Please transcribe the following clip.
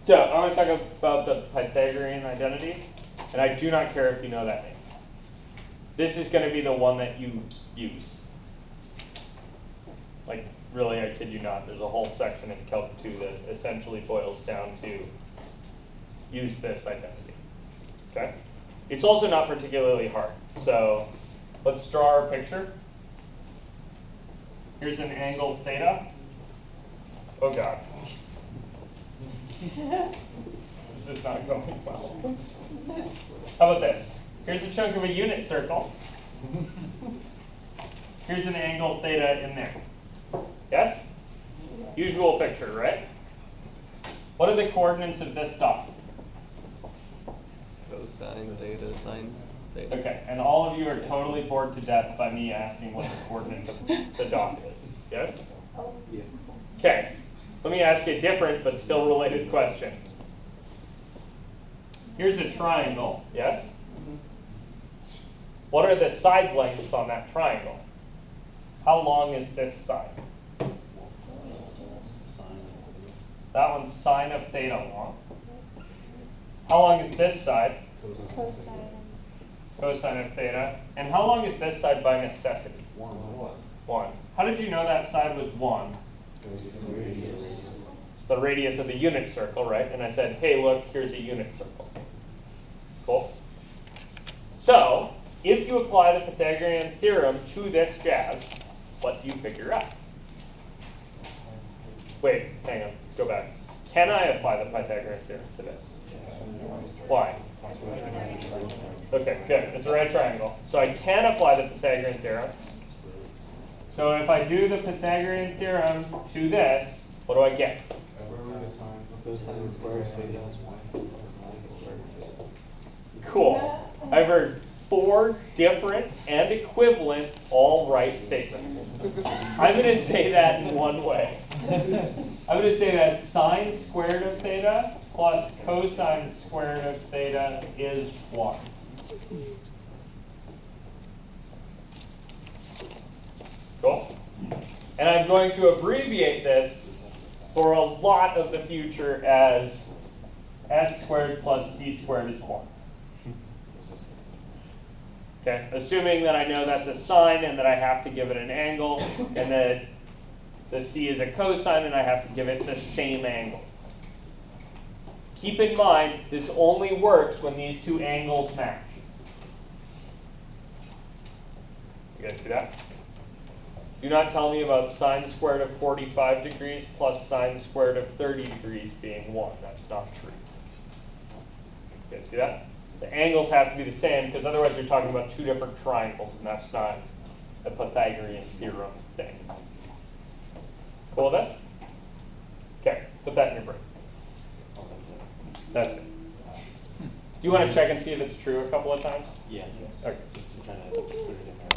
So I want to talk about the Pythagorean identity, and I do not care if you know that name. This is going to be the one that you use. Like, really, I kid you not. There's a whole section in Calc 2 that essentially boils down to use this identity. Okay? It's also not particularly hard. So let's draw our picture. Here's an angle theta. Oh God. This is not going well. How about this? Here's a chunk of a unit circle. Here's an angle theta in there. Yes? Usual picture, right? What are the coordinates of this dot? Cosine theta, sine theta. Okay, and all of you are totally bored to death by me asking what the coordinate of the dot is. Yes? Yeah. Okay, let me ask a different but still related question. Here's a triangle, yes? What are the side lengths on that triangle? How long is this side? That one's sine of theta long. How long is this side? Cosine of theta. And how long is this side by necessity? 1. How did you know that side was 1? It's the radius. It's the radius of the unit circle, right? And I said, hey, look, here's a unit circle. Cool. So, if you apply the Pythagorean theorem to this jazz, what do you figure out? Wait, hang on, go back. Can I apply the Pythagorean theorem to this? Why? Okay, good. It's a right triangle. So I can apply the Pythagorean theorem. So if I do the Pythagorean theorem to this, what do I get? Cool. I've heard 4 different and equivalent all right statements. I'm going to say that in one way. I'm going to say that sine squared of theta plus cosine squared of theta is 1. Cool. And I'm going to abbreviate this for a lot of the future as s squared plus c squared is 1. Okay, assuming that I know that's a sine and that I have to give it an angle, and that the c is a cosine and I have to give it the same angle. Keep in mind, this only works when these two angles match. You guys see that? Do not tell me about sine squared of 45 degrees plus sine squared of 30 degrees being 1. That's not true. You guys see that? The angles have to be the same, because otherwise you're talking about 2 different triangles, and that's not a Pythagorean theorem thing. Cool with this? Okay, put that in your brain. That's it. Do you want to check and see if it's true a couple of times? Yeah. Okay. Just trying to put it in there.